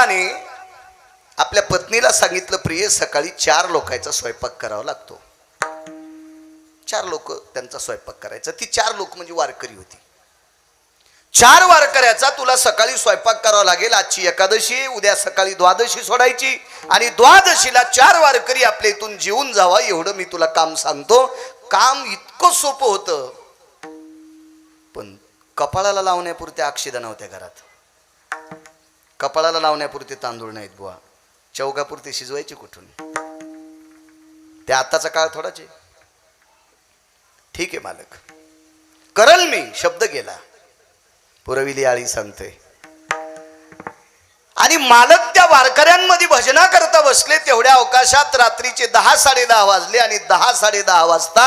मालकाने आपल्या पत्नीला सांगितलं, प्रिय सकाळी 4 लोकांचा स्वयंपाक करावा लागतो. 4 लोक त्यांचा स्वयंपाक करायचा. ती 4 लोक म्हणजे वारकरी होती. 4 वारकऱ्याचा तुला सकाळी स्वयंपाक करावा लागेल. आजची एकादशी, उद्या सकाळी द्वादशी सोडायची आणि द्वादशीला 4 वारकरी आपल्या इथून जेवून जावा, एवढं मी तुला काम सांगतो. काम इतकं सोपं होतं, पण कपाळाला लावण्यापुरते अक्षदा नव्हत्या घरात. कपाळाला लावण्यापुरते तांदूळ नाहीत बुवा, चौघापुरते शिजवायचे कुठून? ते आताचा काळ थोडाच आहे. ठीक आहे मालक, करल मी, शब्द गेला. पुरविली आळी सांगते. आणि मालक त्या वारकऱ्यांमध्ये भजना करता बसले. तेवढ्या अवकाशात रात्रीचे 10-10:30 वाजले आणि 10-10:30 वाजता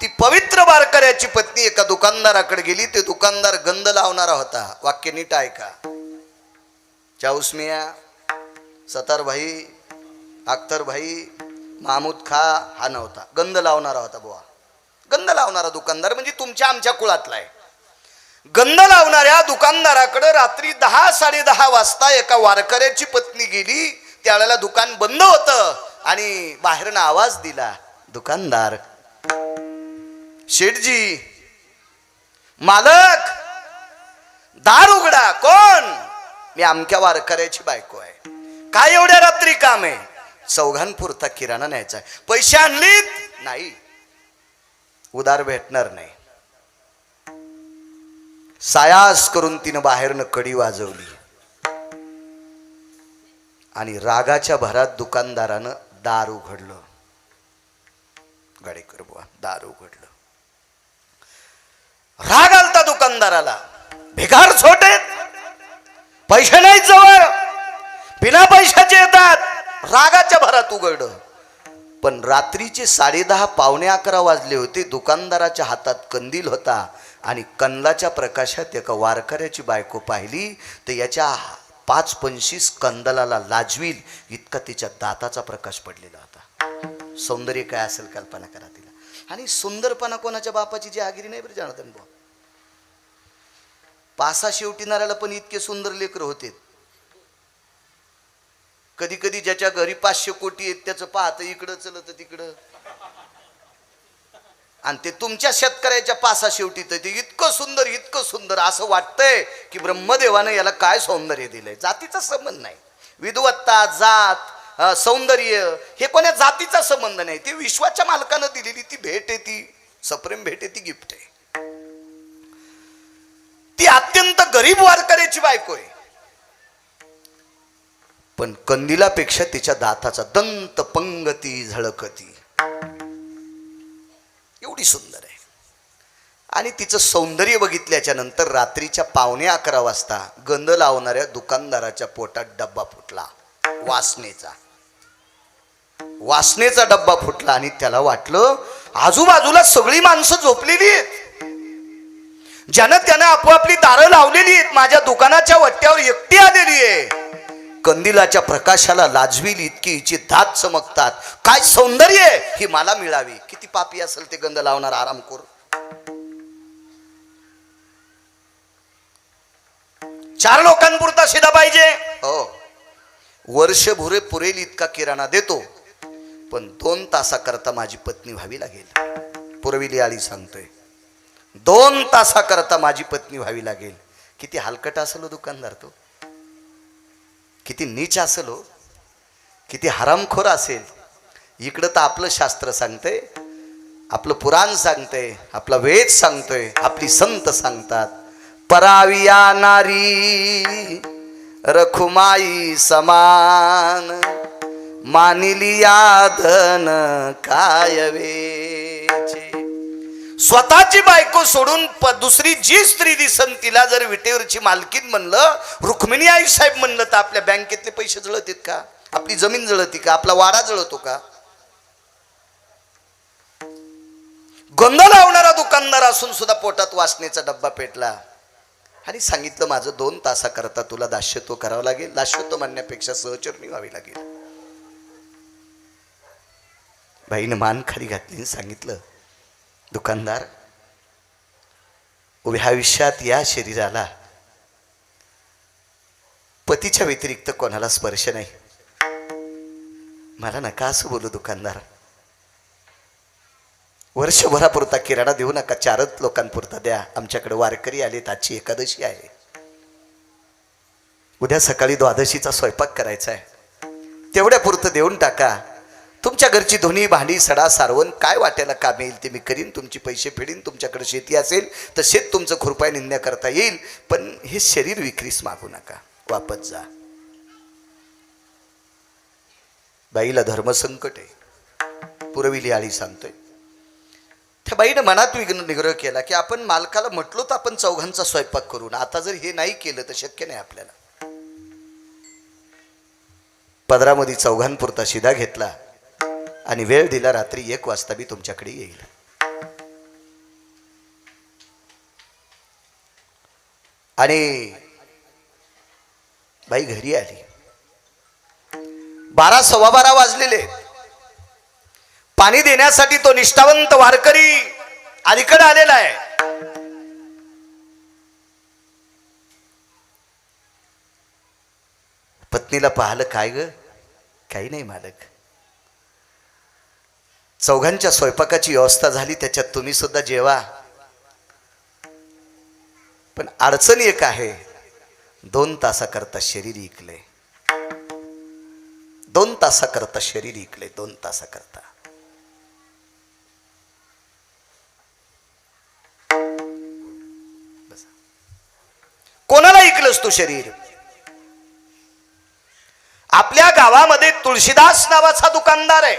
ती पवित्र वारकऱ्याची पत्नी एका दुकानदाराकडे गेली. ते दुकानदार गंध लावणारा होता. वाक्य नीट ऐका. चाऊस मिया, सतार भाई, अख्तर भाई, महमूद खा हा नव्हता. गंध लावणारा होता बुवा. गंध लावणारा दुकानदार म्हणजे तुमच्या आमच्या कुळातला आहे. गंध लावणाऱ्या दुकानदाराकडे रात्री 10-10:30 वाजता एका वारकऱ्याची पत्नी गेली. त्यावेळेला दुकान बंद होतं आणि बाहेरनं आवाज दिला, दुकानदार, शेठजी, मालक, दार उघडा. कोण? मी अमक्या वारकऱ्याची बायको आहे. काय एवढ्या रात्री काम आहे? चौघांपुरता किराणा न्यायचा आहे. पैसे आणलीत? नाही, उधार भेटणार नाही. सायास करून तिनं बाहेरनं कडी वाजवली आणि रागाच्या भरात दुकानदारानं दार उघडलं. गाडीकर बुवा, दार उघडलं. राग आलता दुकानदाराला. भिकार छोटे, पैसे नाहीत जवळ, बिना पैशाचे येतात. रागाच्या भरात उघडलं. पण रात्रीचे 10:30 11:15 वाजले होते. दुकानदाराच्या हातात कंदील होता आणि कंदाच्या प्रकाशात एका वारकऱ्याची बायको पाहिली तर याच्या 5-25 कंदलाला लाजवील इतका तिच्या दाताचा प्रकाश पडलेला होता. सौंदर्य काय असेल कल्पना करा तिला. आणि सुंदरपणा कोणाच्या बापाची जी आगिरी नाही बरं जनार्दन भाऊ. पासा शेवटीनाऱ्याला पण इतके सुंदर लेकर होते. कधी कधी ज्याच्या घरी 500 कोटी आहेत त्याचं पाहतं इकडं चलत तिकडं, आणि ते तुमच्या शेतकऱ्याच्या पासा शेवटी ते इतकं सुंदर असं वाटतंय की ब्रह्मदेवानं याला काय सौंदर्य दिलंय. जातीचा संबंध नाही. विद्वत्ता, जात, सौंदर्य हे कोण्या जातीचा संबंध नाही. ती विश्वाच्या मालकानं दिलेली ती भेट आहे, ती सप्रेम भेट आहे, ती गिफ्ट आहे. ती अत्यंत गरीब वारकऱ्याची बायको आहे, पण कंदिलापेक्षा तिच्या दाताचा दंत पंगती झळकती एवढी सुंदर आहे. आणि तिचं सौंदर्य बघितल्याच्या नंतर रात्रीच्या 11:15 वाजता गंध लावणाऱ्या दुकानदाराच्या पोटात डब्बा फुटला. वासनेचा डब्बा फुटला आणि त्याला वाटलं आजूबाजूला सगळी माणसं झोपलेली आहेत, ज्यानं त्यानं आपोआपली दारं लावलेली आहेत. माझ्या दुकानाच्या वट्ट्यावर एकटी आलेली आहे. कंदिलाच्या प्रकाशाला लाजवील इतकी हिचे दात चमकतात. काय सौंदर्य ही मला मिळावी. किती पापी असेल ते गंध लावणार आरामखोर. 4 लोकांपुरता शिदा पाहिजे. हो, वर्षभर पुरेल इतका किराणा देतो, पण 2 तासाकरता माझी पत्नी व्हावी लागेल. पुरविली आळी सांगतोय, 2 तासाकरता माझी पत्नी व्हावी लागेल. किती हलकट असेल दुकानदार तो, किती नीच असेल हो, किती हरामखोर असेल. इकडं तर आपलं शास्त्र सांगतंय, आपलं पुराण सांगतंय, आपला वेद सांगतोय, आपली संत सांगतात, पराविया नारी रखुमाई समान मानिलिया धन काय वेचे. स्वतःची बायको सोडून दुसरी जी स्त्री दिसन तिला जर विटेवरची मालकीन म्हणलं, रुक्मिणी आई साहेब म्हणलं, तर आपल्या बँकेतले पैसे जळतात का? आपली जमीन जळती का? आपला वाडा जळतो का? गंध लावणारा दुकानदार असून सुद्धा पोटात वासनेचा डब्बा पेटला आणि सांगितलं माझं 2 तासाकरता तुला दास्यत्व करावं लागेल. दास्यत्व म्हणण्यापेक्षा सहचरणी व्हावी लागेल. बाईनं मान खाली घातली, सांगितलं दुकानदार, उभ्या आयुष्यात या शरीराला पतीच्या व्यतिरिक्त कोणाला स्पर्श नाही. मला नका असं बोलू दुकानदार. वर्षभरापुरता किराणा देऊ नका, 4 लोकांपुरता द्या. आमच्याकडे वारकरी आलेत, आजची एकादशी आहे, उद्या सकाळी द्वादशीचा स्वयंपाक करायचा आहे, तेवढ्या पुरतं देऊन टाका. तुमच्या घरची धुणी भांडी सडा सारवण काय वाट्याला काम येईल ते मी करीन, तुमचे पैसे फेडीन. तुमच्याकडे शेती असेल तर शेत तुमचं खुरपाय निंद्या करता येईल, पण हे शरीर विक्रीस मागू नका, वापस जा. बाईला धर्मसंकट आहे. पुरविली आळी सांगतोय. त्या बाईनं मनात निग्रह केला की आपण मालकाला म्हटलो तर आपण 4घांचा स्वयंपाक करू ना, आता जर हे नाही केलं तर शक्य नाही आपल्याला. पदरामध्ये 4घांपुरता शिदा घेतला आणि वेळ दिला, रात्री 1 वाजता मी तुमच्याकडे येईल. आणि बाई घरी आली. 12 सव्वा 12 वाजलेले. पाणी देण्यासाठी तो निष्ठावंत वारकरी अलीकडे आलेला आहे. पत्नीला पाहिलं, काय ग? काही नाही मालक, 4घांच्या स्वयंपाकाची व्यवस्था झाली, त्याच्यात तुम्ही सुद्धा जेवा. पण अडचण एक आहे, 2 तासाकरता शरीर इकले. 2 तासाकरता शरीर इकले, 2 तासाकरता. कोणाला इकलंस तू शरीर? आपल्या गावामध्ये तुळशीदास नावाचा दुकानदार आहे.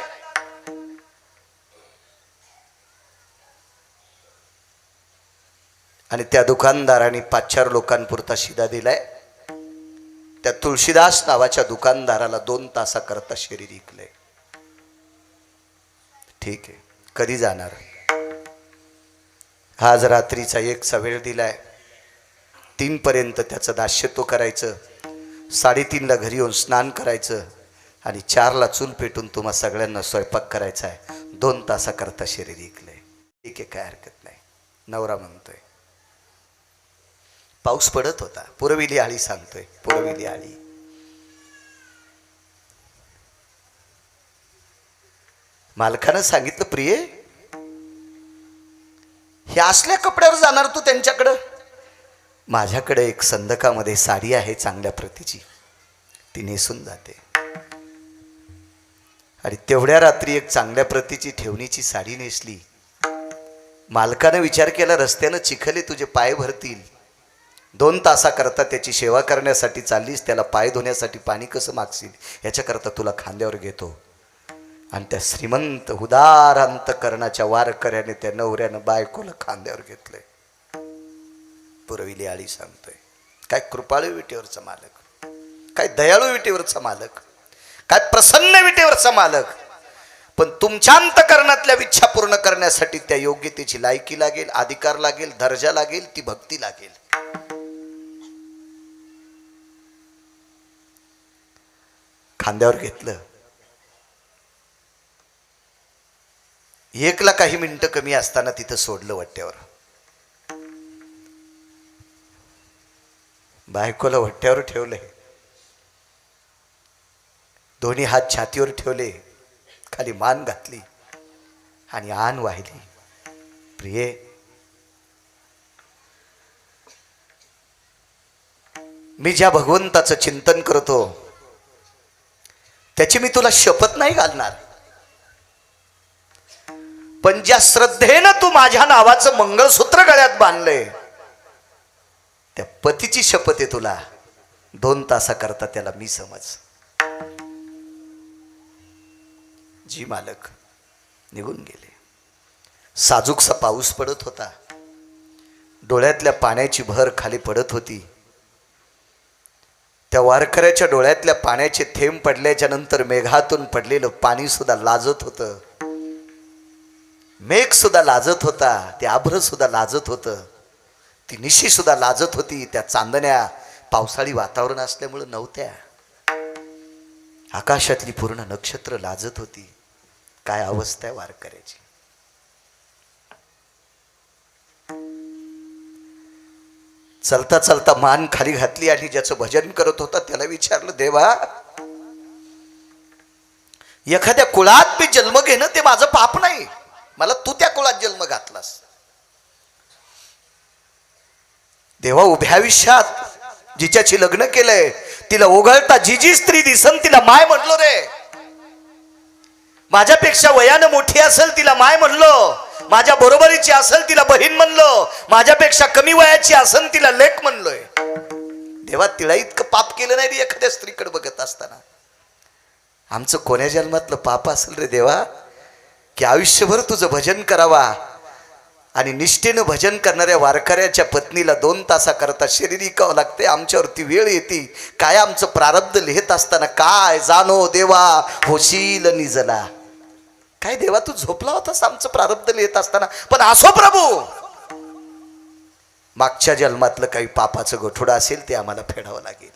आणि त्या दुकानदाराने 5-4 लोकांपुरता शिदा दिलाय. त्या तुळशीदास नावाच्या दुकानदाराला 2 तासाकरता शरीर इकलंय. ठीक आहे, कधी जाणार? आज रात्रीचा 1चा वेळ दिलाय. 3 पर्यंत त्याचं दास्यत्व करायचं, 3:30ला घरी येऊन स्नान करायचं आणि 4ला चूल पेटून तुम्हा सगळ्यांना स्वयंपाक करायचा आहे. 2 तासाकरता शरीर इकलंय. ठीक आहे, काय हरकत नाही. नवरा म्हणतोय. पाऊस पडत होता. पुरविली आळी सांगतोय. पुरविली आळी. मालकानं सांगितलं, प्रिये हे असल्या कपड्यावर जाणार तू त्यांच्याकडं? माझ्याकडे एक संदकामध्ये साडी आहे चांगल्या प्रतीची, ती नेसून जाते. आणि तेवढ्या रात्री एक चांगल्या प्रतीची ठेवणीची साडी नेसली. मालकानं विचार केला, रस्त्यानं चिखले तुझे पाय भरतील, 2 तासाकरता त्याची सेवा करण्यासाठी चाललीस, त्याला पाय धुण्यासाठी पाणी कसं मागशील, याच्याकरता तुला खांद्यावर घेतो. आणि त्या श्रीमंत उदार अंतकरणाच्या वारकऱ्याने त्या नवऱ्यानं बायकोला खांद्यावर घेतलंय. पुरविली आळी सांगतोय. काय कृपाळू विटेवरचा मालक, काय दयाळू विटेवरचा मालक, काय प्रसन्न विटेवरचा मालक. पण तुमच्या अंतकरणातल्या इच्छा पूर्ण करण्यासाठी त्या योग्यतेची लायकी लागेल, अधिकार लागेल, दर्जा लागेल, ती भक्ती लागेल. खांद्यावर घेतलं. 1ला काही मिनिटं कमी असताना तिथं सोडलं वट्ट्यावर. बायकोला वट्ट्यावर ठेवले, दोन्ही हात छातीवर ठेवले, खाली मान घातली आणि आन वाहिली. प्रिये, मी ज्या भगवंताचं चिंतन करतो त्याची मी तुला शपथ नाही घालणार, पण ज्या श्रद्धेनं तू माझ्या नावाचं मंगळसूत्र गळ्यात बांधलंय त्या पतीची शपथ आहे तुला. 2 तासाकरता त्याला मी समज. जी मालक निघून गेले. साजूकसा पाऊस पडत होता. डोळ्यातल्या पाण्याची भर खाली पडत होती. त्या वारकऱ्याच्या डोळ्यातल्या पाण्याचे थेंब पडल्याच्या नंतर मेघातून पडलेलं पाणी सुद्धा लाजत होतं. मेघ सुद्धा लाजत होता, ते आभ्र सुद्धा लाजत होतं, ती निशी सुद्धा लाजत होती. त्या चांदण्या पावसाळी वातावरण असल्यामुळे नव्हत्या. आकाशातली पूर्ण नक्षत्र लाजत होती. काय अवस्था आहे वारकऱ्याची. चलता चलता मान खाली घातली आणि ज्याचं भजन करत होता त्याला विचारलं, देवा एखाद्या कुळात मी जन्म घेणं ते माझं पाप नाही, मला तू त्या कुळात जन्म घातलास. देवा उभ्या आयुष्यात जिच्याशी लग्न केलंय तिला ओघळता जी जी स्त्री दिसन तिला माय म्हणलो रे. माझ्यापेक्षा वयानं मोठी असेल तिला माय म्हणलो, माझ्या बरोबरीची असेल तिला बहीण म्हणलो, माझ्यापेक्षा कमी वयाची असेल तिला लेक म्हणलोय. देवा तिला इतकं पाप केलं नाही रे एखाद्या स्त्रीकडे बघत असताना. आमचं कोण्या जन्मातलं पाप असेल रे देवा की आयुष्यभर तुझं भजन करावा आणि निष्ठेनं भजन करणाऱ्या वारकऱ्याच्या पत्नीला 2 तासाकरता शरीर इकावं लागते. आमच्यावरती वेळ येते काय आमचं प्रारब्ध लिहित असताना. काय जाणो देवा होशील निजला. काय देवा तू झोपला होतास आमचं प्रारब्ध लिहित असताना. पण असो प्रभू, मागच्या जन्मातलं काही पापाचं गठोडं असेल ते आम्हाला फेडावं लागेल.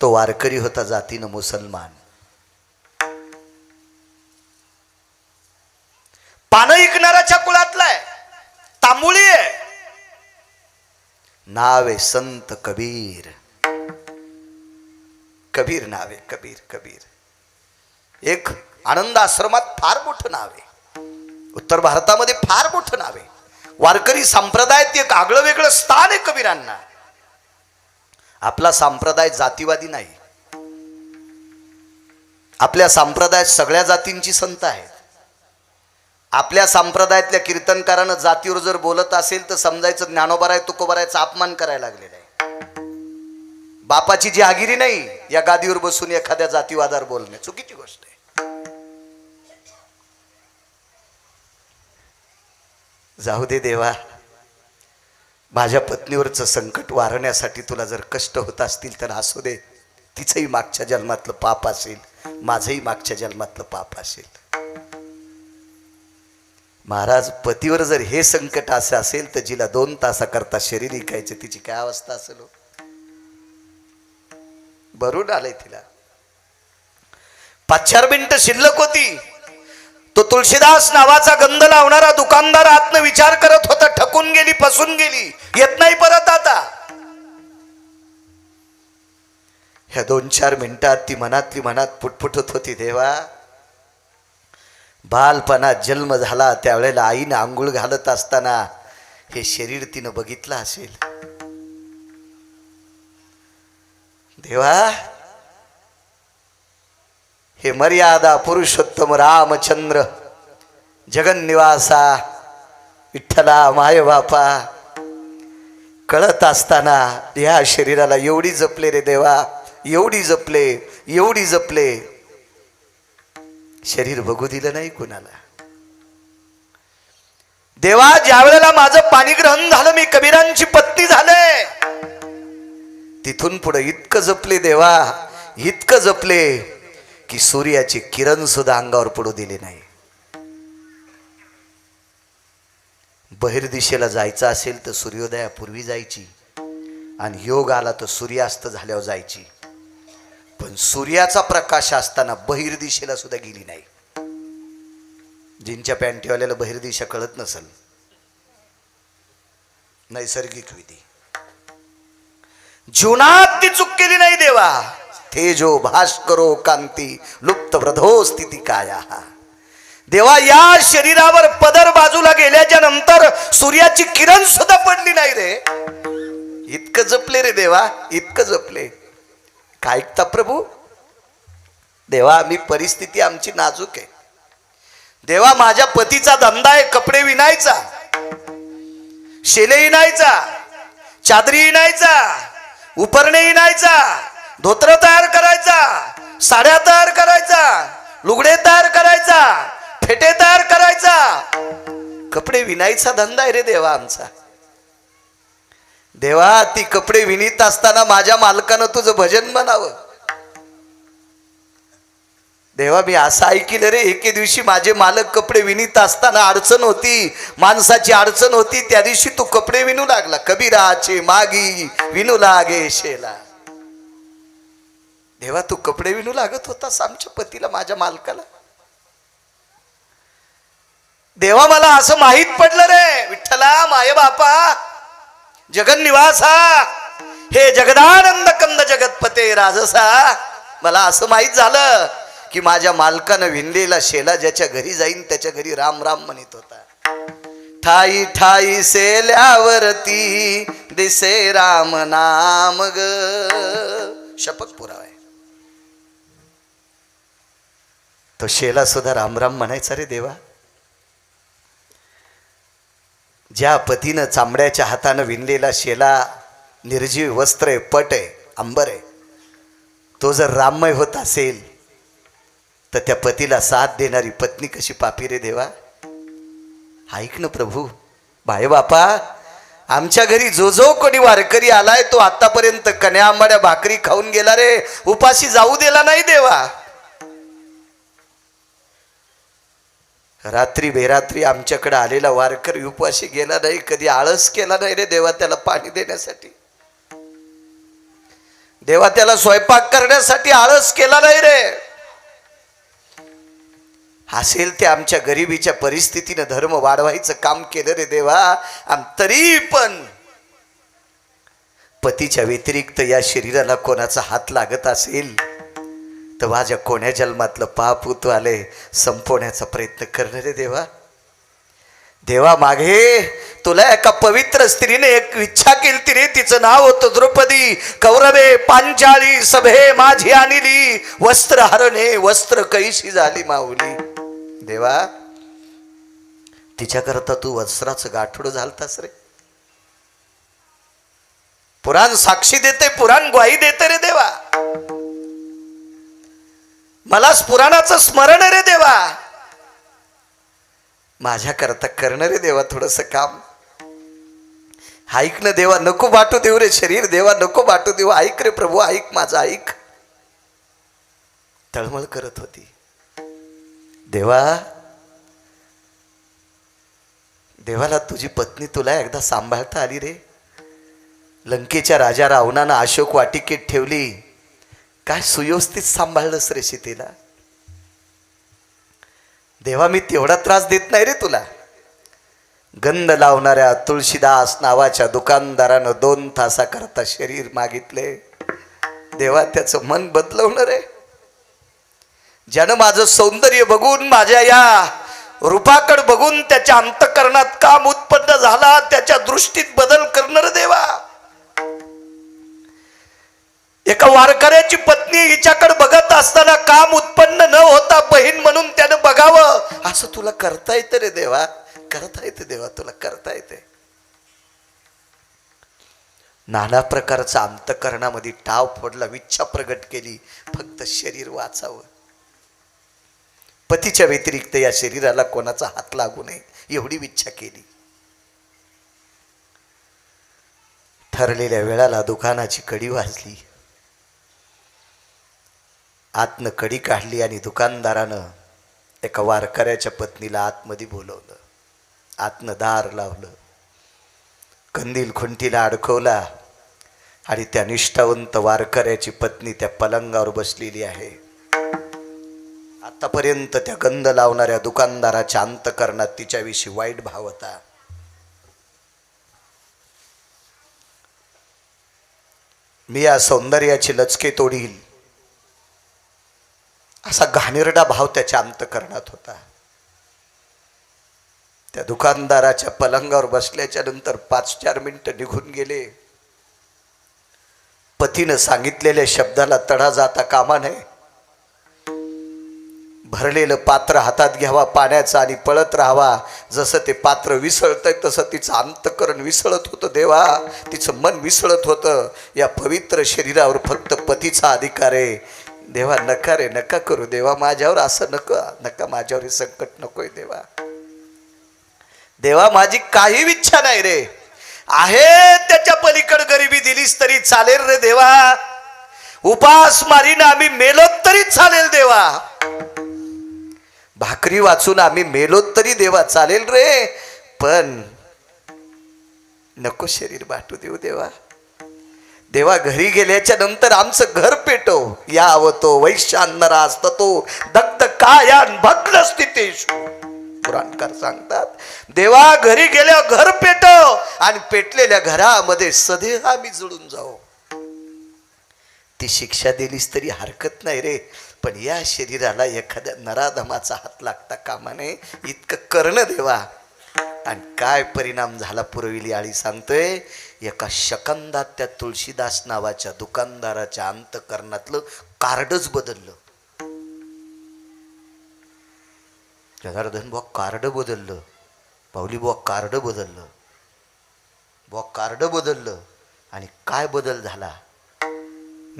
तो वारकरी होता जातीनं मुसलमान. पानं ऐकणाऱ्याच्या कुळातलाय, तांबुळी आहे. नावे संत कबीर. कबीर नावे, कबीर कबीर. एक आनंद आश्रमात फार मोठं नाव आहे. उत्तर भारतामध्ये फार मोठं नाव आहे. वारकरी संप्रदायात एक आगळं वेगळं स्थान आहे कबीरांना. आपला संप्रदाय जातीवादी नाही. आपल्या संप्रदायात सगळ्या जातींची संत आहेत. आपल्या संप्रदायातल्या कीर्तनकारानं जातीवर जर बोलत असेल तर समजायचं ज्ञानोबा तुकोबारायचा अपमान करायला लागलेला आहे. बापाची जहागिरी नाही या गादीवर बसून एखाद्या जातीवादावर बोलणे चुकीची गोष्ट आहे. जाऊ दे देवा, माझ्या पत्नीवरचं संकट वारण्यासाठी तुला जर कष्ट होत असतील तर असू दे. तिचंही मागच्या जन्मातलं पाप असेल, माझंही मागच्या जन्मातलं पाप असेल. महाराज पतीवर जर हे संकट असं असेल तर जिला 2 तासाकरता शरीर इकायचे तिची काय अवस्था असेल. भरून आलंय तिला. 5-4 मिनिटं शिल्लक होती. तो तुळशीदास नावाचा गंध लावणारा दुकानदार आतनं विचार करत होता. ठकून गेली, फसून गेली, येत नाही परत आता. ह्या 2-4 मिनिटात ती मनातली मनात पुटपुटत होती, देवा बालपणात जन्म झाला त्यावेळेला आईनं आंघोळ घालत असताना हे शरीर तिनं बघितलं असेल. देवा हे मर्यादा पुरुषोत्तम रामचंद्र जगन्निवासा विठ्ठला माय बापा कळत असताना या शरीराला एवढी जपले रे देवा, एवढी जपले, एवढी जपले. शरीर बघू दिलं नाही कुणाला. देवा ज्या वेळेला माझं पाणी ग्रहण झालं मी कबीरांची पत्नी झाले तिथून पुढे इतकं जपले देवा, इतकं जपले की सूर्याचे किरण सुद्धा अंगावर पडू दिले नाही. बहिर्दिशेला जायचं असेल तर सूर्योदयापूर्वी जायची आणि योग आला तर सूर्यास्त झाल्यावर जायची. पण सूर्याचा प्रकाश असताना बहिर्दिशेला सुद्धा गेली नाही. जिंच्या पॅन्टीवाल्याला बहिर्दिशा कळत नसेल, नैसर्गिक विधी. जीवनात ती चूक केली नाही देवा. तेजो भास्करो कांती लुप्त व्रधो स्थिती काया. देवा या शरीरावर पदर बाजूला गेल्याच्या नंतर सूर्याची किरण सुद्धा पडली नाही रे. इतकं जपले रे देवा, इतकं जपले. काय ऐकता प्रभू. देवा आम्ही परिस्थिती आमची नाजूक आहे. देवा माझ्या पतीचा धंदा आहे कपडे विणायचा, शेले विणायचा, चादरी विणायचा, उपरणे विणायचा, धोत्र तयार करायचा, साड्या तयार करायचा, लुगडे तयार करायचा, फेटे तयार करायचा. कपडे विणायचा धंदा आहे रे देवा आमचा. देवा ती कपडे विणीत असताना माझ्या मालकानं तुझं भजन म्हणावं. देवा मी असं ऐकलं रे एके दिवशी माझे मालक कपडे विणीत असताना अडचण होती, माणसाची अडचण होती, त्या दिवशी तू कपडे विणू लागला. कबीराचे मागी विणू लागे शेला. देवा तू कपडे विणू लागत होतास आमच्या पतीला, माझ्या मालकाला. देवा मला असं माहीत पडलं रे, विठ्ठला माये बापा जगन्निवासा हे जगदानंद कंद जगतपते राजसा, मला असं माहीत झालं की माझ्या मालकानं विणलेला शेला ज्याच्या घरी जाईन त्याच्या घरी राम राम म्हणत होता. ठाई ठाई सेल्यावरती दिसे राम नाम ग, शपथ पुरावा आहे. तो शेला सुद्धा राम राम म्हणायचा रे देवा. ज्या पतीनं चांबड्याच्या हातानं विणलेला शेला, निर्जीव वस्त्र आहे, पट आहे, अंबर आहे, तो जर राममय होत असेल तर त्या पतीला साथ देणारी पत्नी कशी पापी रे देवा. ऐक ना प्रभू, बाय बापा आमच्या घरी जो जो कोणी वारकरी आलाय तो आतापर्यंत कन्या आंबाड्या भाकरी खाऊन गेला रे, उपाशी जाऊ दिला नाही देवा. रात्री बेरात्री आमच्याकडे आलेला वारकरी उपाशी गेला नाही, कधी आळस केला नाही रे देवा त्याला पाणी देण्यासाठी. देवा त्याला स्वयंपाक करण्यासाठी आळस केला नाही रे. असेल ते आमच्या गरिबीच्या परिस्थितीनं धर्म वाढवायचं काम केलं रे देवा. तरी पण पतीच्या व्यतिरिक्त या शरीराला कोणाचा हात लागत असेल तर माझ्या कोण्या जन्मातलं पाप तू आले संपवण्याचा प्रयत्न करणार रे देवा. देवा मागे तुला एका पवित्र स्त्रीने एक इच्छा केली रे, तिचं नाव होतं द्रौपदी. कौरवे पांचाळी सभे माझी आणली, वस्त्र हरणे वस्त्र कैशी झाली माऊली. देवा तिच्याकरता तू वस्त्राचं गाठोड झालतास रे. पुराण साक्षी देते, पुराण ग्वाही देते रे देवा. मला पुराणाचं स्मरण रे देवा. माझ्या करता करणं रे देवा थोडस काम. ऐक ना देवा, नको बाटू देऊ रे शरीर देवा, नको बाटू देऊ. ऐक रे प्रभू, ऐक माझं ऐक. तळमळ करत होती. देवा देवाला तुझी पत्नी तुला एकदा सांभाळता आली रे. लंकेच्या राजा रावणानं अशोक वाटिकेत ठेवली, काय सुव्यवस्थित सांभाळलंस रे सीतेला. देवा मी तेवढा त्रास देत नाही रे तुला. गंध लावणाऱ्या तुळशीदास नावाच्या दुकानदारानं 2 तासाकरता शरीर मागितले. देवा त्याचं मन बदलवणार रे. ज्यानं माझं सौंदर्य बघून, माझ्या या रूपाकडे बघून त्याच्या अंतःकरणात काम उत्पन्न झाला, त्याच्या दृष्टीत बदल करणार देवा. एका वारकऱ्याची पत्नी हिच्याकडे बघत असताना काम उत्पन्न न होता बहीण म्हणून त्यानं बघावं, असं तुला करता येतं रे देवा. करता येते देवा, तुला करता येते. नाना प्रकारचा अंतःकरणामध्ये टाव फोडला, इच्छा प्रगट केली, फक्त शरीर वाचावं. पतीच्या व्यतिरिक्त या शरीराला कोणाचा हात लागू नये एवढी इच्छा केली. ठरलेल्या वेळाला दुकानाची कडी वाजली. आतनं कडी काढली आणि दुकानदारानं एका वारकऱ्याच्या पत्नीला आतमध्ये बोलवलं. आतनं दार लावलं, कंदील खुंटीला अडकवला आणि त्या निष्ठावंत वारकऱ्याची पत्नी त्या पलंगावर बसलेली आहे. आतापर्यंत त्या गंध लावणाऱ्या दुकानदाराच्या अंतःकरणात तिच्याविषयी वाईट भाव होता. मी या सौंदर्याची लचके तोडील असा घाणेरडा भाव त्याच्या अंतःकरणात होता. त्या दुकानदाराच्या पलंगावर बसल्याच्या नंतर 5-4 मिनिटं निघून गेले. पतीनं सांगितलेल्या शब्दाला तडा जाता कामा नये. भरलेलं पात्र हातात घ्यावा पाण्याचं आणि पळत राहावा. जसं ते पात्र विसळतंय तसं तिचं अंतःकरण विसळत होतं देवा. तिचं मन विसळत होतं. या पवित्र शरीरावर फक्त पतीचा अधिकार आहे देवा. नका रे, नका करू देवा, माझ्यावर असं नका माझ्यावर हे संकट नकोय देवा. देवा माझी काही इच्छा नाही रे. आहे त्याच्या पलीकडे गरिबी दिलीस तरी चालेल रे देवा. उपास मारीन आम्ही मेलोत तरी चालेल देवा. भाकरी वाचून आम्ही मेलोत तरी देवा चालेल रे, पण नको शरीर बाटू देऊ देवा. देवा घरी गेल्याच्या नंतर आमचं घर पेटव. यावतो वैश्यान्नरा असतो दग्ध कायान भग्न स्थितेषु. पुराणकार सांगतात, देवा घरी गेल्यावर घर पेटव आणि पेटलेल्या घरामध्ये सदैव आम्ही जुळून जाऊ. ती शिक्षा दिलीस तरी हरकत नाही रे, पण या शरीराला एखाद्या नराधमाचा हात लागता कामा नये इतकं करणं देवा. आणि काय परिणाम झाला पुरविली आळी सांगतोय, एका शकंदात त्या तुळशीदास नावाच्या दुकानदाराच्या अंतकरणातलं कार्डच बदललं. जनार्दन बुवा कार्ड बदललं, पावली बुवा कार्ड बदललं, बुवा कार्ड बदललं. आणि काय बदल झाला,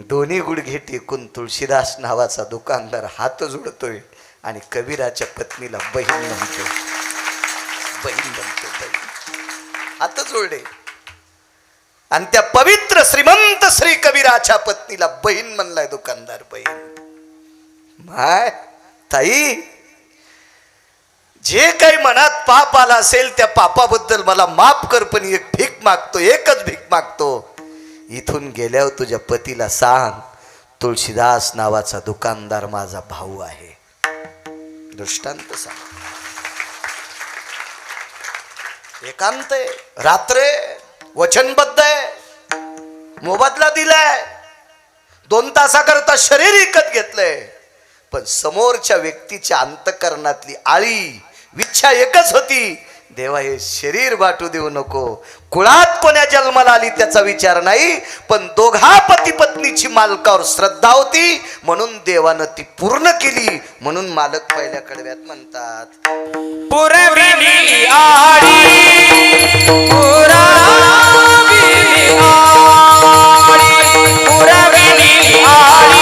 दोन्ही गुडघे टेकून तुळशीदास नावाचा दुकानदार हात जोडतोय आणि कबीराच्या पत्नीला बहीण म्हणतो, बहीण म्हणतो, बहीण. हात जोडले आणि त्या पवित्र श्रीमंत श्री कबीराच्या पत्नीला बहीण म्हणलाय दुकानदार, बहीण. माय ताई, जे काही मनात पाप आला असेल त्या पापाबद्दल मला माफ कर, पण एक भीक मागतो, एकच भीक मागतो. इथून गेल्यावर तुझ्या पतीला सांग, तुळशीदास नावाचा दुकानदार माझा भाऊ आहे. दृष्टांत सांग. एकांत आहे, रात्र वचनबद्ध आहे, मोबदला दिलाय, 2 तासाकरता शरीर विकत घेतलंय, पण समोरच्या व्यक्तीच्या अंतकरणातली आळी विच्छा एकच होती, देवा हे शरीर वाटू देऊ नको. कुळात कोण्या जन्माला आली त्याचा विचार नाही, पण दोघा पती पत्नीची मालकावर श्रद्धा होती म्हणून देवानं ती पूर्ण केली. म्हणून मालक पहिल्या कडव्यात म्हणतात, पुरविली आळी, पुरविली आळी, पुरविली आळी,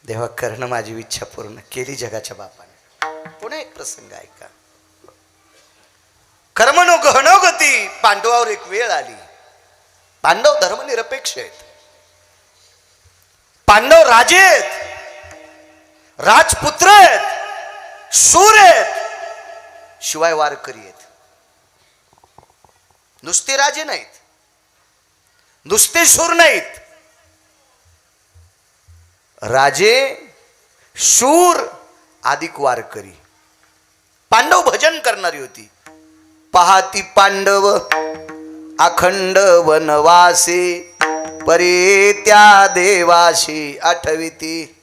देवा करणं माझी इच्छा पूर्ण केली जगाच्या बापाने. पुन्हा एक प्रसंग ऐका. कर्मणो गहनो गती, पांडवावर एक वेळ आली. पांडव धर्मनिरपेक्ष आहेत, पांडव राजे आहेत, राजपुत्र आहेत, शूर आहेत, शिवाय वारकरी आहेत. नुसते राजे नाहीत, नुसते शूर नाहीत, राजे, शूर, अधिक वारकरी. पांडव भजन करणारी होती. पाहाती पांडव अखंड वनवासी, परे त्या देवाशी आठविती.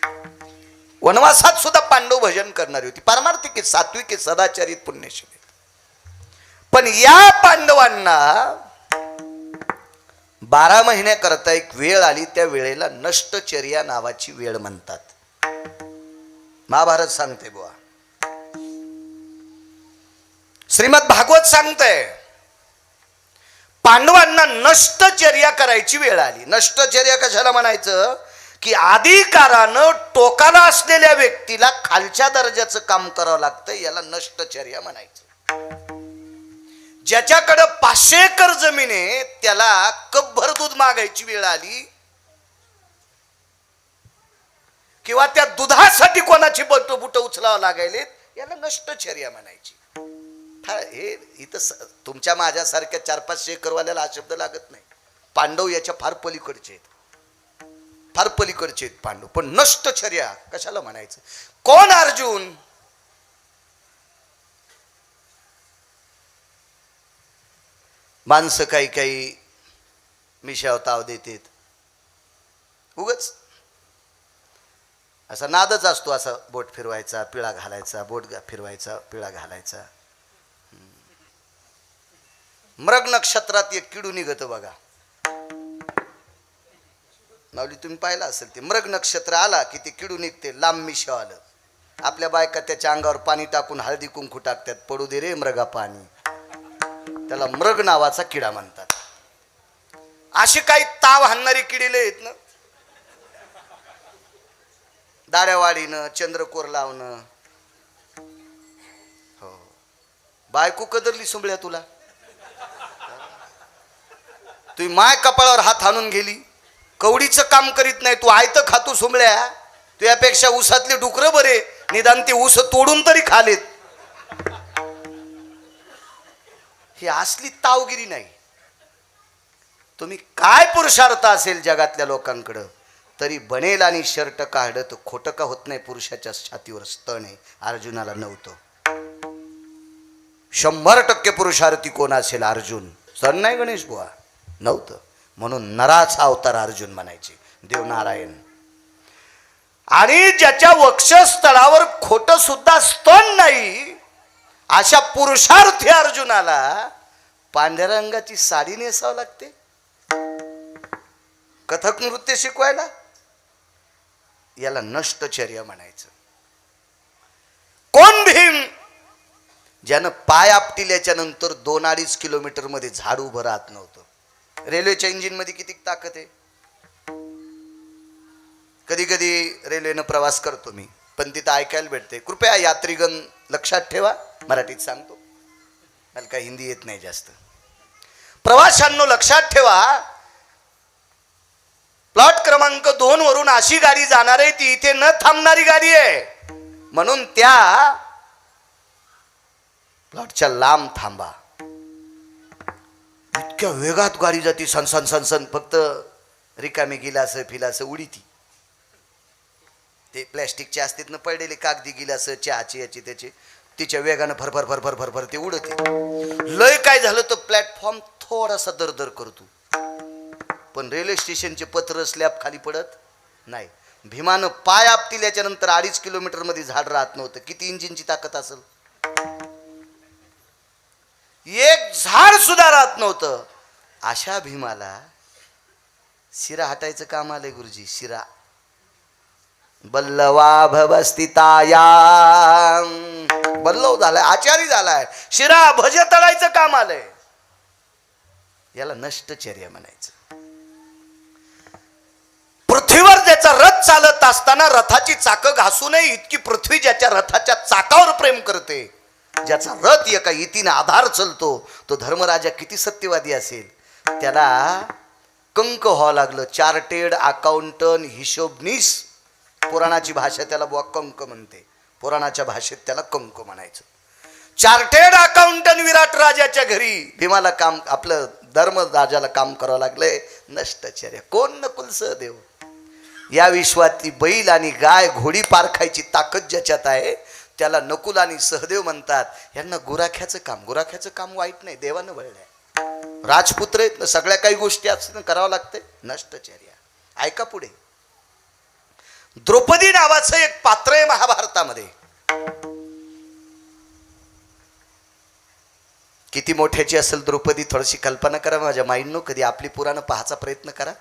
वनवासात सुद्धा पांडव भजन करणारी होती. पारमार्थिक, सात्विक, सदाचारित, पुण्यशील. पण या पांडवांना 12 महिन्याकरता एक वेळ आली. त्या वेळेला नष्टचर्या नावाची वेळ म्हणतात. महाभारत सांगते बुवा, श्रीमद भागवत सांगतंय, पांडवांना नष्टचर्या करायची वेळ आली. नष्टचर्या कशाला म्हणायचं, की अधिकारानं टोकाला असलेल्या व्यक्तीला खालच्या दर्जाचं काम करावं लागतं, याला नष्टचर्या म्हणायचं. ज्याच्याकडे 500 एकर जमीन आहे त्याला कपभर दूध मागायची वेळ आली किंवा त्या दुधासाठी कोणाची बुट उचलावं लागायले, याला नष्टचर्या म्हणायची. हे इथं तुमच्या माझ्यासारख्या 400-500 एकरवाल्याला हा शब्द लागत नाही. पांडव याच्या फार पलीकडचे आहेत, फार पलीकडचे आहेत पांडव. पण नष्टचर्या कशाला म्हणायचं? कोण अर्जुन? माणसं काही काही मिशाव ताव देतात, उगच असा नादच असतो. असा बोट फिरवायचा, पिळा घालायचा, बोट फिरवायचा, पिळा घालायचा. मृग नक्षत्रात एक किडू निघत बघा, माऊली तुम्ही पाहिलं असेल ते. मृग नक्षत्र आला की ते किडू निघते, लांब मिशाव आलं. आपल्या बायका त्याच्या अंगावर पाणी टाकून हळदी कुंकू टाकतात, पडू दे रे मृगा पाणी. त्याला मृग नावाचा किडा म्हणतात. अशी काही ताव हाणणारी किडीले आहेत ना, दाड्या वाढीनं, चंद्रकोर लावणं. हो, बायको कदरली सुंबळ्या तुला. तुम्ही माय कपाळावर हात हाणून गेली, कवडीचं काम करीत नाही तू, आयतं खातो सुंबळ्या. तू यापेक्षा ऊसातले डुकरं बरे, निदान ते ऊस तोडून तरी खालेत. ही असली तावगिरी नाही. तुम्ही काय पुरुषार्थ असेल जगातल्या लोकांकडं, तरी बनेल आणि शर्ट काढलं तर खोटं का होत नाही. पुरुषाच्या छातीवर स्तन आहे, अर्जुनाला नव्हतं. 100% पुरुषार्थी कोण असेल? अर्जुन. स्तन नाही गणेश बुवा, नव्हतं. म्हणून नराचा अवतार अर्जुन म्हणायचे, देवनारायण. आणि ज्याच्या वक्षस्थळावर खोटं सुद्धा स्तन नाही, अशा पुरुषार्थी अर्जुनाला पांढऱ्या रंगाची साडी नेसावं लागते कथक नृत्य शिकवायला. याला नष्टचर्या म्हणायचं. कोण भीम? ज्यानं पाय आपटिल्याच्या नंतर 2-2.5 किलोमीटर मध्ये झाड उभं राहत नव्हतं. रेल्वेच्या इंजिन मध्ये किती ताकद आहे. कधी कधी रेल्वेनं प्रवास करतो मी, पण तिथं ऐकायला भेटते, कृपया यात्रीगण लक्षात ठेवा, मराठीत सांगतो, मला काही हिंदी येत नाही जास्त. प्रवाशांनो लक्षात ठेवा, प्लॉट क्रमांक 2 वरून अशी गाडी जाणार आहे ती इथे न थांबणारी गाडी आहे, म्हणून त्या प्लॉटच्या लांब थांबा. इतक्या वेगात गाडी जाती, सनसन सनसन, फक्त रिकामी गिलास फिलास उडी ती. ते प्लॅस्टिकचे असतात ना पडलेले कागदी गिलास, चहाची याची त्याची, तिच्या वेगानं भरभर भरभर भरभर ते उडते. लय काय झालं तर प्लॅटफॉर्म थोडासा दरदर करतो, पण रेल्वे स्टेशनचे पत्र स्लॅब खाली पडत नाही. भीमानं पाय आपटिल्याच्या नंतर 2.5 किलोमीटर मध्ये झाड राहत नव्हतं. किती इंजिनची ताकद असेल? एक झाड सुद्धा राहत नव्हतं. अशा भीमाला शिरा हटायचं काम आलंय गुरुजी. शिरा बल्लवा भवस्थिताया, बल्लव झालाय, आचारी झालाय, शिरा भज तळायचं काम आलंय. याला नष्टचर्या म्हणायचं. पृथ्वीवर ज्याचा रथ चालत असताना रथाची चाकं घासू नये इतकी पृथ्वी ज्याच्या रथाच्या चाकावर प्रेम करते, ज्याचा रथ एका इतीने आधार चलतो, तो धर्मराजा किती सत्यवादी असेल, त्याला कंक व्हावं लागलं. Chartered accountant, हिशोबनीस. पुराणाची भाषा त्याला बुवा कंक म्हणते, पुराणाच्या भाषेत त्याला कंक म्हणायचं. चार्टेड अकाउंटंट विराट राजाच्या घरी भीमाला काम, आपलं धर्मराजाला काम करावं लागलंय. नष्टचर्या. कोण? नकुल सहदेव. या विश्वातली बैल आणि गाय घोडी पारखायची ताकद ज्याच्यात आहे त्याला नकुल आणि सहदेव म्हणतात. यांना गुराख्याचं काम, गुराख्याचं काम वाईट नाही, देवानं वळलंय. राजपुत्र आहेत ना, सगळ्या काही गोष्टी असं करावं लागते. नष्टचर्या. ऐका पुढे. द्रौपदी नावाचं एक पात्र आहे महाभारतामध्ये. किती मोठ्याची असेल द्रौपदी, थोडीशी कल्पना करा माझ्या माइंडनो. कधी आपली पुराणं पाहायचा प्रयत्न करा.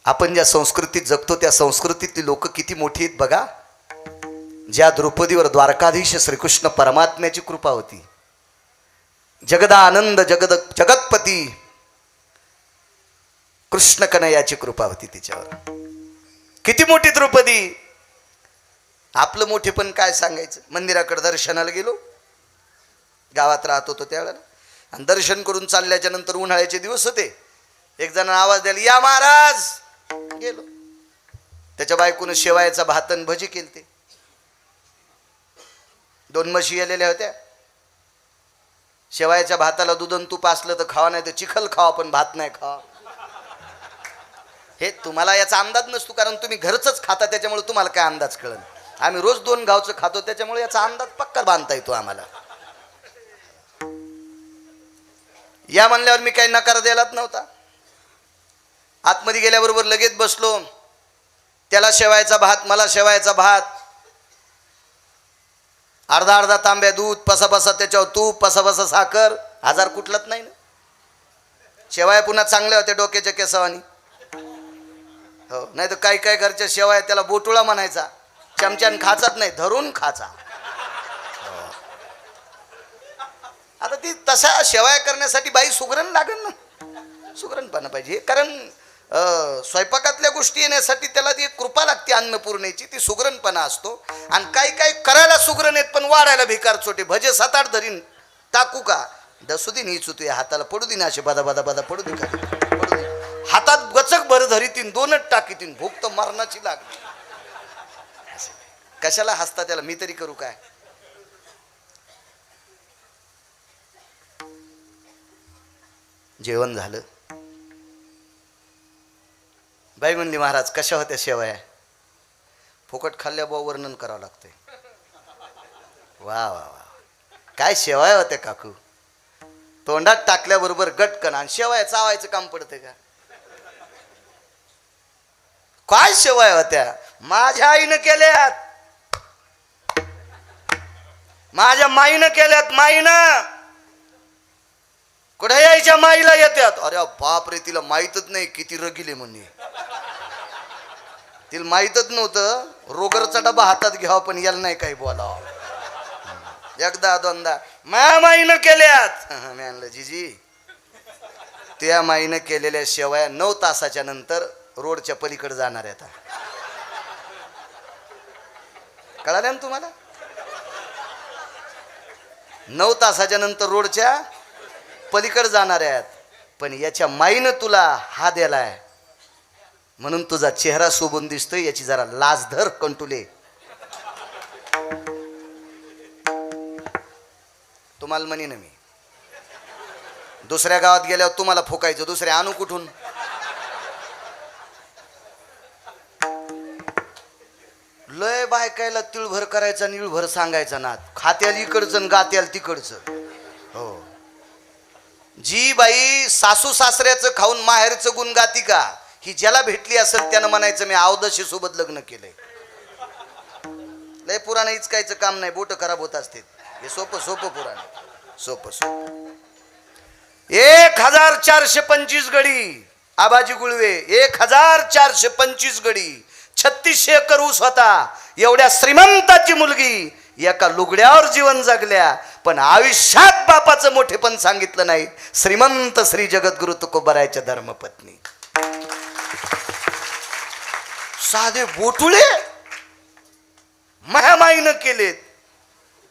आपण ज्या संस्कृतीत जगतो त्या संस्कृतीतली लोक किती मोठी आहेत बघा. ज्या द्रौपदीवर द्वारकाधीश श्रीकृष्ण परमात्म्याची कृपा होती. जगदानंद जगतपती कृष्ण कन्हैयाची कृपा होती तिच्यावर. किती मोठी द्रौपदी. आपलं मोठे पण काय सांगायचं. मंदिराकडे दर्शनाला गेलो, गावात राहत होतो त्यावेळेला, आणि दर्शन करून चालल्याच्या नंतर उन्हाळ्याचे दिवस होते. एक जण आवाज द्यायला, या महाराज. गेलो. त्याच्या बायकोनं शेवायाचा भात आणि भजी केलते. 2 म्हशी आलेल्या होत्या. शेवायाच्या भाताला दूध आणि तूप असलं तर खावा, नाही तर चिखल खावा, पण भात नाही खावा. हे तुम्हाला याचा अंदाज नसतो, कारण तुम्ही घरचंच खाता, त्याच्यामुळे तुम्हाला काय अंदाज कळन. आम्ही रोज 2 गावचं खातो, त्याच्यामुळे याचा अंदाज पक्का बांधता येतो आम्हाला. या म्हणल्यावर मी काही नकार द्यायलाच नव्हता. आतमध्ये गेल्याबरोबर लगेच बसलो. त्याला शेवायचा भात, मला शेवायचा भात, अर्धा तांब्या दूध, पसापसा त्याच्यावर तूप, पसापसा साखर. आजार कुठलाच नाही ना. शेवाया पुन्हा चांगल्या होत्या डोक्याच्या केसावानी. हो, नाही तर काही काही घरच्या शेवाया त्याला बोटुळा म्हणायचा. चमच्यान खाचाच नाही, धरून खाचा. आता ती तशा शेवाया करण्यासाठी बाई सुगरण लागेल ना, सुगरणपणा पाहिजे. कारण स्वयंपाकातल्या गोष्टी येण्यासाठी त्याला ती कृपा लागते अन्नपूर्णेची, ती सुगरणपणा असतो. आणि काही काही करायला सुगरण येत पण वाढायला भिकार छोटे. भजे 7-8 धरीन टाकू का, दसू दे नीच होतो, हाताला पडू दे ना, असे बदा बदा बदा पडू दे, पडू दे. हातात गचक भर धरीतीन, 2च टाकीतीन, भूक तर मरणाची लागली. कशाला हसता त्याला, मी तरी करू काय. जेवण झालं. बाई म्हणली, महाराज कशा होत्या शेवया. फुकट खाल्ल्या भाऊ वर्णन करावं लागतंय. वा वा वा, काय शेवया होत्या काकू. तोंडात टाकल्याबरोबर गटकन. आणि शेवया चावायचं काम पडते का. काय शेवया होत्या. माझ्या आईनं केल्यात, माझ्या माईनं केल्यात. माईनं कुठे यायच्या माईला येतात. अरे बाप रे, तिला माहीतच नाही किती रगिले म्हणे. तिला माहीतच नव्हतं रोगरचा डबा हातात घ्यावा, पण याला नाही काही बोलावं. एकदा 2दा माझ्या माईनं केल्यात. मी आणलं, जीजी त्या माईनं केलेल्या शेवया 9 तासाच्या नंतर रोडच्या पलीकडे जाणार आहेत. कळालं ना तुम्हाला. 9 तासाच्या नंतर रोडच्या पलीकडे जाणार आहेत. पण याच्या माईनं तुला हा दिलाय म्हणून तुझा चेहरा शोभून दिसतोय, याची जरा लाज धर कंटुले. तुम्हाला म्हणे ना, मी दुसऱ्या गावात गेल्यावर तुम्हाला फुकायचं, दुसऱ्या आणू कुठून. लय बायकायला तिळभर करायचा, निळभर सांगायचा नाद. खात्याला इकडचं गात्याला तिकडचं. हो, जी बाई सासू सासऱ्याचं खाऊन माहेरचं गुण गाती का, ही ज्याला भेटली असेल त्यानं म्हणायचं मी अवदशी सोबत लग्न केलंय. लय पुराण इचकायचं काम नाही, बोट खराब होत असते. हे सोपं पुराण, सोपं. 1425 गडी आबाजी गुळवे, 1425 गडी, 3600 एकर ऊस होता. एवढ्या श्रीमंताची मुलगी एका लुगड्यावर जीवन जगल्या, पण आयुष्यात बापाचं मोठेपण सांगितलं नाही. श्रीमंत श्री जगद्गुरु तुकोबारायच्या धर्मपत्नी. साधे बोटुळे मायामाईनं केलेत.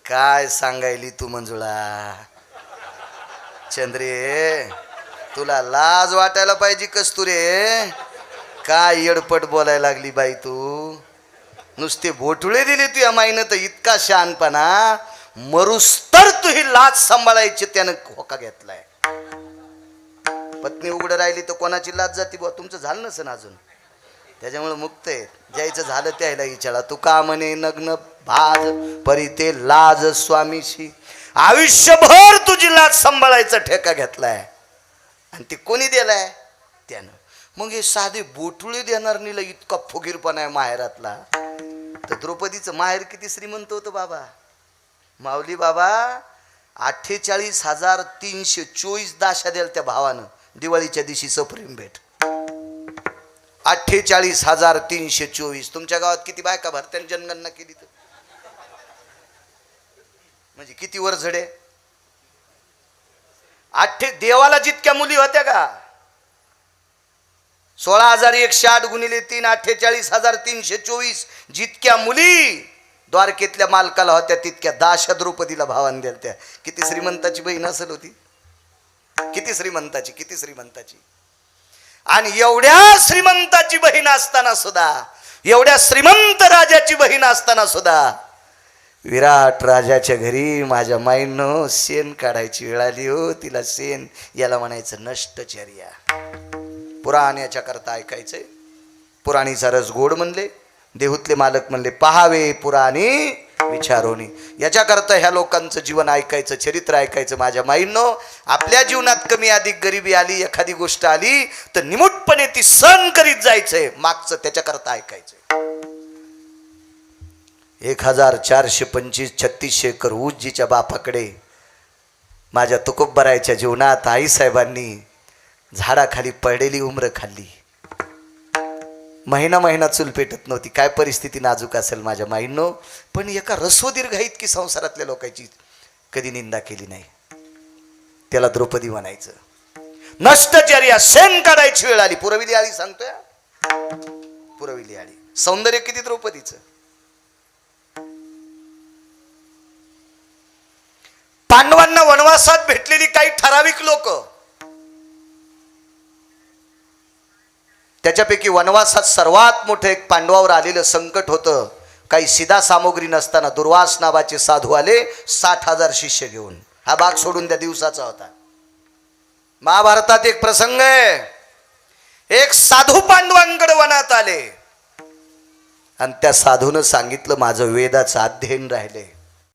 काय सांगायली तू मंजुळा. चंद्रे, तुला लाज वाटायला पाहिजे कस्तुरे. काय येडपट बोलायला लागली बाई तू. नुसते बोटुळे दिले तू या माईनं तर इतका शहाणपणा. मरुस्तर तू ही लाज सांभाळायची त्यानं होका घेतलाय. पत्नी उघड राहिली तर कोणाची लाज जाती बुवा. तुमचं झालं नसेल अजून, त्याच्यामुळे मुक्त आहे. ज्याचं झालं त्याला विचारा. तू का म्हणे नग्न भाज परी ते लाज स्वामीशी. आयुष्यभर तुझी लाज सांभाळायचा ठेका घेतलाय आणि ते कोणी दिलाय त्यानं. मग हे साधे बोटुळे देणार नीला इतका फुगीरपणा आहे माहेरातला. तर द्रौपदीचं माहेर किती श्रीमंत होतं बाबा. माऊली बाबा 48,324 दाशा द्याल त्या भावानं दिवाळीच्या दिवशी सप्रेम भेट. 48,324. तुमच्या गावात किती बायका भरत्याने जनगणना केली तर म्हणजे किती वर झडे. देवाला जितक्या मुली होत्या का 16,108 गुणिले 3 48,324. जितक्या मुली द्वारकेतल्या मालकाला होत्या तितक्या 10 द्रौपदीला भावान दिल्या त्या. किती श्रीमंताची बहीण असेल होती, किती श्रीमंताची. आणि एवढ्या श्रीमंताची बहीण असताना सुद्धा, एवढ्या श्रीमंत राजाची बहीण असताना सुद्धा विराट राजाच्या घरी माझ्या माईनं शेण काढायची वेळ आली हो. तिला शेण, याला म्हणायचं नष्टचर्या. पुराण याच्या करता ऐकायचंय. पुराणीचा रस गोड म्हणले, देहूतले मालक म्हणले पहावे पुराणी विचारोनी. याच्याकरता ह्या लोकांचं जीवन ऐकायचं, चरित्र ऐकायचं. माझ्या माईंनो, आपल्या जीवनात कमी अधिक गरिबी आली, एखादी गोष्ट आली तर निमूटपणे ती सहन करीत जायचंय, मागचं त्याच्याकरता ऐकायचंय. 1425-36 एकर ऊस जिच्या बापाकडे माझ्या तुकोबरायच्या जीवनात आईसाहेबांनी झाडाखाली पडलेली उमरं खाल्ली. महिना चूल पेटत नव्हती. काय परिस्थिती नाजूक असेल माझ्या माईंनो. पण एका रसोदीर्घाईत की संसारातल्या लोकांची कधी निंदा केली नाही. त्याला द्रौपदी म्हणायचं. नष्टचर्या, शेण काढायची वेळ आली. पुरविली आळी सांगतोय, पुरविली आळी. सौंदर्य किती द्रौपदीचं. पांडवांना वनवासात भेटलेली काही ठराविक लोक, त्याच्यापैकी वनवासात सर्वात मोठं एक पांडवावर आलेलं संकट होतं. काही सिधा सामग्री नसताना दुर्वास नावाचे साधू आले 60,000 शिष्य घेऊन. हा भाग सोडून त्या दिवसाचा होता. महाभारतात एक प्रसंग आहे. एक साधू पांडवांकडे वनात आले आणि त्या साधूनं सांगितलं माझं वेदाचं अध्ययन राहिले,